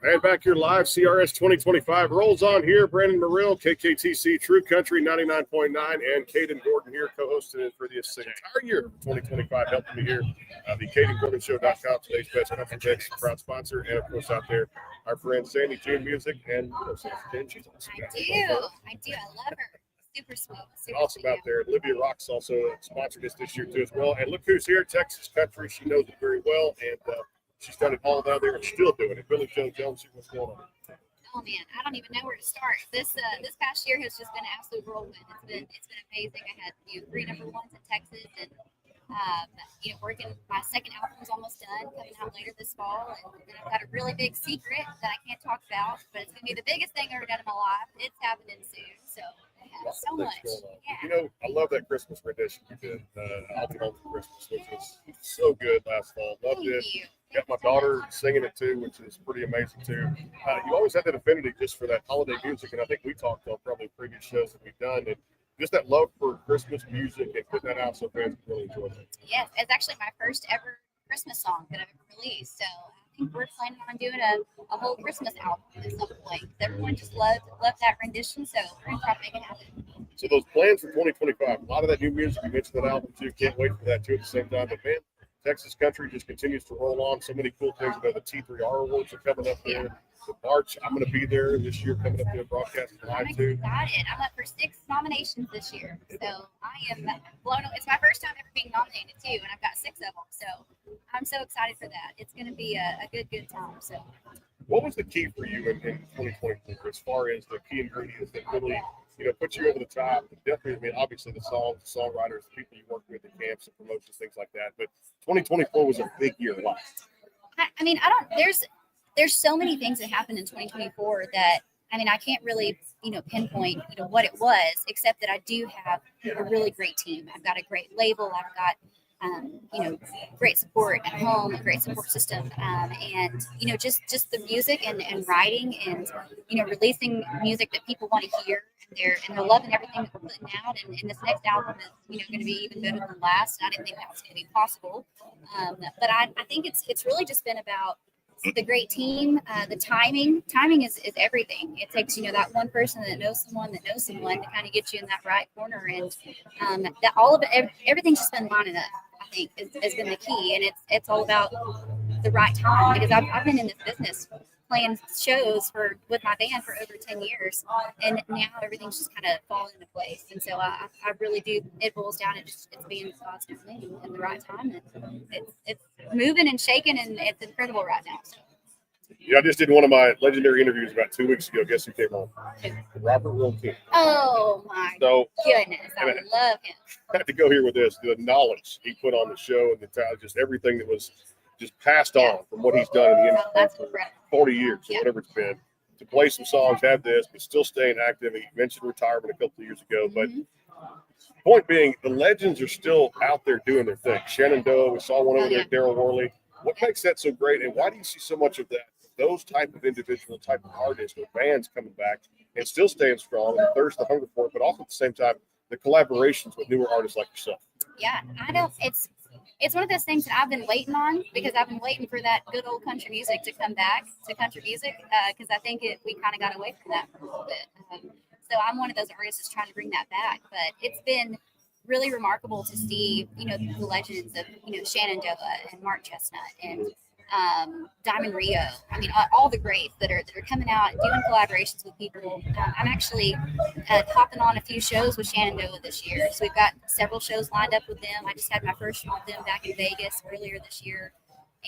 And back here live, CRS 2025 rolls on here. Brandon Murill, KKTC, True Country 99.9, and Caden Gordon here co-hosting it for this entire year of 2025, helping me here. The CadenGordonShow.com, today's best country mix, proud sponsor, and of course out there, our friend Sandy June Music, and Sandy June, she's awesome. I do. I love her. Super sweet. Awesome out there. Olivia Rock's also sponsored us this year too as well. And look who's here, Texas Country. She knows it very well, and she's done it all down there and still doing it. Billie Jo Jones, what's going on? Oh man, I don't even know where to start. This past year has just been an absolute whirlwind. It's been amazing. I had 3 number ones in Texas, and working. My second album is almost done, coming out later this fall, and then I've got a really big secret that I can't talk about, but it's gonna be the biggest thing I've ever done in my life. It's happening soon, so yeah, so much. Yeah. I love that Christmas rendition you did. I'll Be Home for Christmas, which was so good last fall. Loved it. You. Got my daughter singing it too, which is pretty amazing too. You always had that affinity just for that holiday music, and I think we talked on probably previous shows that we've done, and just that love for Christmas music and putting that out so fans can really enjoy it. Yes, it's actually my first ever Christmas song that I've ever released. So I think we're planning on doing a whole Christmas album at some point. Everyone just loved that rendition, so we're going to try to make it happen. So those plans for 2025, a lot of that new music, you mentioned that album too. Can't wait for that too at the same time. But man, Texas Country just continues to roll on. So many cool things. The T3R Awards are coming up there. The March, I'm going to be there this year, coming up there broadcasting live too. I'm excited. I'm up for 6 nominations this year, so I am blown away. It's my first time ever being nominated too, and I've got 6 of them. So I'm so excited for that. It's going to be a good time. So, what was the key for you in 2024 as far as the key ingredients that really put you over the top? Definitely, obviously the songs, the songwriters, the people you work with, the camps and promotions, things like that. But 2024 was a big year. Why? There's so many things that happened in 2024 that I can't really pinpoint what it was, except that I do have a really great team. I've got a great label. I've got great support at home, a great support system, and just the music and writing and releasing music that people want to hear, and they're loving everything that we're putting out. And this next album is going to be even better than last. I didn't think that was going to be possible, but I think it's really just been about the great team, the timing is everything. It takes that one person that knows someone to kind of get you in that right corner, and that all of it, everything's just been lining up. I think has been the key, and it's all about the right time, because I've been in this business playing shows with my band for over 10 years, and now everything's just kind of falling into place. And so I really do. It boils down to it's being God's timing and the right time. And it's moving and shaking, and it's incredible right now. So. I just did one of my legendary interviews about 2 weeks ago. Guess who came on? Robert Will King. Oh my goodness, I love him. I have to go here with this: the knowledge he put on the show, and just everything that was just passed on from what he's done in the industry for 40 years or whatever it's been, to play some songs, have this, but still staying active. He mentioned retirement a couple of years ago, but point being, the legends are still out there doing their thing. Shenandoah, we saw one over there, Daryl Worley. What makes that so great, and why do you see so much of that, those type of individual type of artists or bands coming back and still staying strong, and the thirst, the hunger for it, but also at the same time, the collaborations with newer artists like yourself? Yeah, it's one of those things that I've been waiting on, because I've been waiting for that good old country music to come back to country music, because I think we kind of got away from that for a little bit. So I'm one of those artists that's trying to bring that back. But it's been really remarkable to see, the legends of, Shenandoah and Mark Chestnut and Diamond Rio. All the greats that are coming out, doing collaborations with people. I'm actually hopping on a few shows with Shenandoah this year. So we've got several shows lined up with them. I just had my first one with them back in Vegas earlier this year.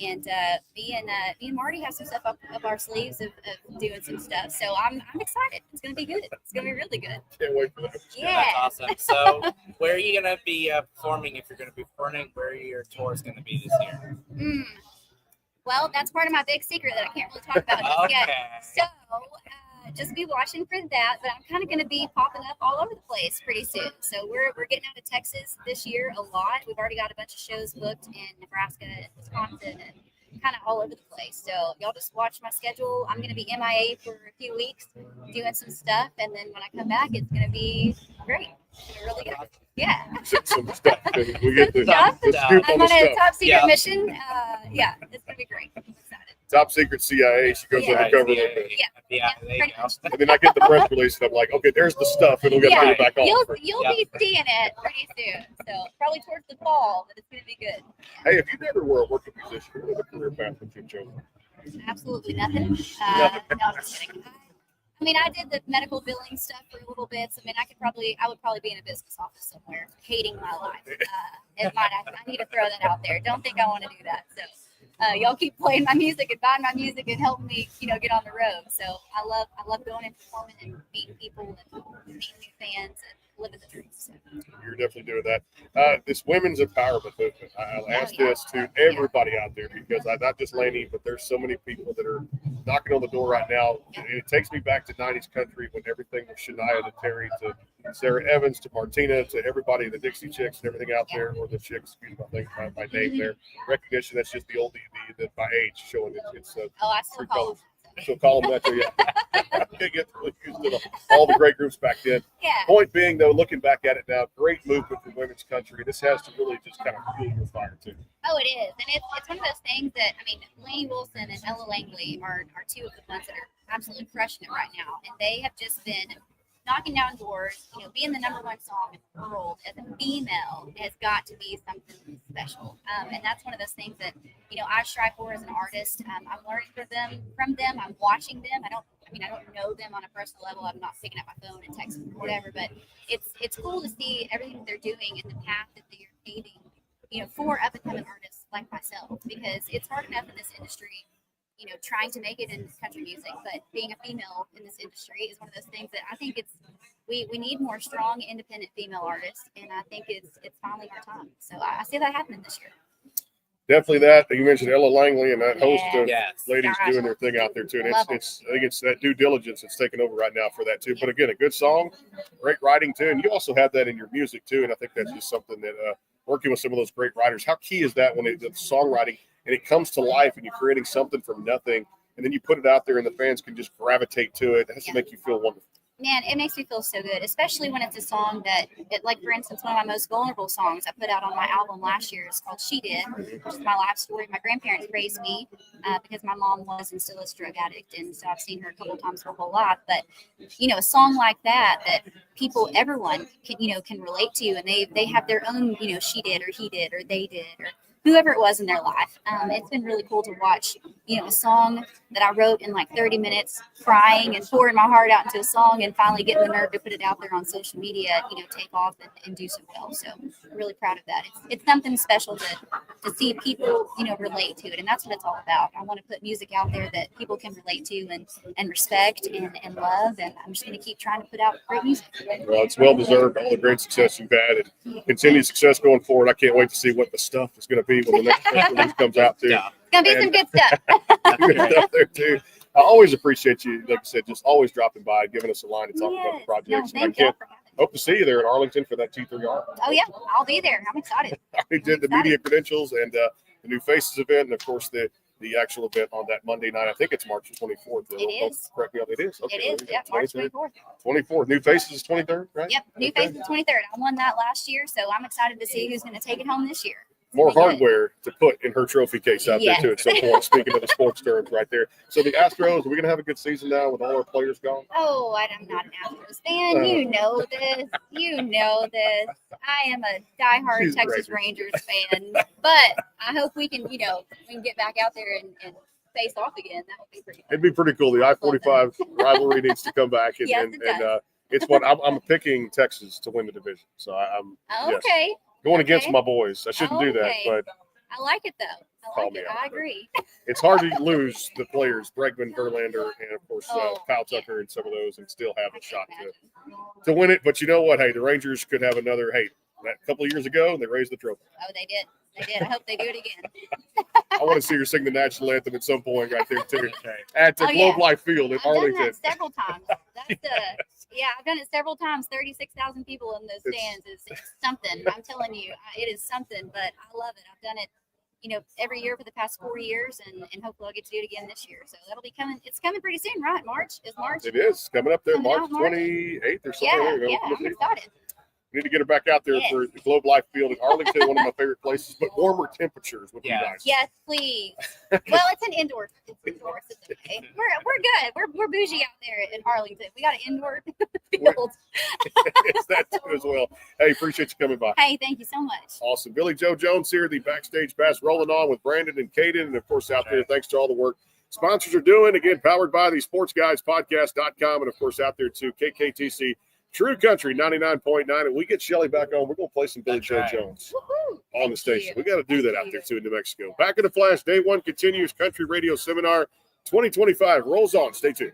And me and Marty have some stuff up our sleeves of doing some stuff. So I'm excited. It's going to be good. It's going to be really good. Can't wait for that. Yeah. That's awesome. So where are you going to be performing, if you're going to be performing? Where are your tours going to be this year? Well, that's part of my big secret that I can't really talk about just yet. So just be watching for that. But I'm kind of going to be popping up all over the place pretty soon. So we're getting out of Texas this year a lot. We've already got a bunch of shows booked in Nebraska and Wisconsin and kind of all over the place. So y'all just watch my schedule. I'm going to be MIA for a few weeks doing some stuff. And then when I come back, it's going to be great. Really good. Yeah. Some stuff. We get the stuff. scoop I'm on the on a stuff. top secret mission. Yeah, it's going to be great. I'm excited. top secret CIA. She goes undercover a little bit. Yeah. There you go. And then I get the press release, and I'm like, okay, there's the stuff. It'll get Yeah. it back on. You'll be seeing it pretty soon. So probably towards the fall, but it's going to be good. Hey, if you never were a working musician, what would a career path would you have chosen? Absolutely nothing. No, I'm just kidding. I mean, I did the medical billing stuff for a little bit. So, I mean, I would probably be in a business office somewhere, hating my life. I need to throw that out there. Don't think I want to do that. So, y'all keep playing my music and buying my music and helping me, get on the road. So, I love going and performing and meeting people and meeting new fans and living the dream. So. You're definitely doing that. This women's empowerment movement. I'll ask this to everybody out there because not just Lainey, but there's so many people that are knocking on the door right now. It takes me back to 90s country when everything was Shania to Terry to Sarah Evans to Martina to everybody, the Dixie Chicks and everything out there, or the Chicks, excuse me, I think my name there. Recognition, that's just the oldie, the my age showing it's I still true call colors. So call them that too, yeah. I can't get really used to all the great groups back then. Yeah. Point being, though, looking back at it now, great movement for women's country. This has to really just kind of fuel your fire, too. Oh, it is. And it's one of those things that, I mean, Lainey Wilson and Ella Langley are two of the ones that are absolutely crushing it right now. And they have just been knocking down doors, being the number one song in the world as a female has got to be something special. And that's one of those things that, I strive for as an artist. I'm learning from them. I'm watching them. I don't know them on a personal level. I'm not picking up my phone and texting or whatever, but it's cool to see everything they're doing and the path that they're paving, for up and coming artists like myself, because it's hard enough in this industry, trying to make it in country music, but being a female in this industry is one of those things that I think we need more strong, independent female artists, and I think it's finally our time. So I see that happening this year. Definitely that. You mentioned Ella Langley and that host of ladies Gosh. doing their thing out there too. And I think it's that due diligence that's taken over right now for that too. But again, a good song, great writing too, and you also have that in your music too. And I think that's just something that working with some of those great writers, how key is that when the songwriting and it comes to life and you're creating something from nothing and then you put it out there and the fans can just gravitate to it. It has to make you feel wonderful. Man, it makes me feel so good, especially when it's a song like, for instance, one of my most vulnerable songs I put out on my album last year is called She Did, which is my life story. My grandparents raised me because my mom was and still is a drug addict, and so I've seen her a couple times her whole life. But, a song like that everyone can relate to, and they have their own, she did or he did or they did or whoever it was in their life. It's been really cool to watch, a song that I wrote in like 30 minutes, crying and pouring my heart out into a song and finally getting the nerve to put it out there on social media, take off and do so well. So I'm really proud of that. It's something special to see people, relate to it. And that's what it's all about. I want to put music out there that people can relate to and respect and love. And I'm just going to keep trying to put out great music. Well, it's well deserved. All the great success you've had and continued success going forward. I can't wait to see what the stuff is going to be when the next release comes out too. It's going to be some good stuff. Good stuff there too. I always appreciate you, like I said, just always dropping by, giving us a line to talk about the projects. No, thank you. Hope to see you there in Arlington for that T3R. Oh yeah, I'll be there. I'm excited. I did the media credentials and the New Faces event, and of course the actual event on that Monday night. I think it's March 24th. It is. Correct me. It is. Okay. It is. Yeah, March 24th. 24th. New Faces is 23rd, right? Yep. New Faces 23rd. I won that last year, so I'm excited to see who's going to take it home this year. More hardware to put in her trophy case out there too at some point. Speaking of the sports terms right there. So the Astros, are we gonna have a good season now with all our players gone? Oh, I'm not an Astros fan. You know this. I am a diehard Texas Rangers fan. But I hope we can get back out there and face off again. That would be pretty fun. It'd be pretty cool. The I-45 rivalry needs to come back and it's what I'm picking Texas to win the division. So I'm okay. Going against my boys. I shouldn't do that, but I like it though. I agree. It's hard to lose the players, Bregman, Verlander, and of course Kyle Tucker and some of those, and still have a shot to win it. But you know what? Hey, the Rangers could have another. Hey, that couple of years ago, they raised the trophy. Oh, they did. I hope they do it again. I want to see her sing the national anthem at some point right there too. At the Globe Life Field in Arlington. I've done that several times. I've done it several times. 36,000 people in those stands is something. I'm telling you, it is something. But I love it. I've done it, every year for the past 4 years, and hopefully I'll get to do it again this year. So that'll be coming. It's coming pretty soon, right? March is March. It is coming up there, March 28th or something. Yeah, I'm excited. We need to get her back out there for the Globe Life Field in Arlington, one of my favorite places, but warmer temperatures would be nice. Yes, please. Well, it's an indoor. It's indoor. So it's okay. We're good. We're bougie out there in Arlington. We got an indoor field. It's that too as well. Hey, appreciate you coming by. Hey, thank you so much. Awesome. Billie Jo Jones here, the Backstage Pass, rolling on with Brandon and Caden, and of course out there, thanks to all the work sponsors are doing. Again, powered by the sportsguyspodcast.com, and of course out there too, KKTC True Country 99.9. And we get Shelly back on. We're going to play some Billie Jo Jones on the station. We got to do that out there too in New Mexico. Back in the Flash, day one continues. Country Radio Seminar 2025 rolls on. Stay tuned.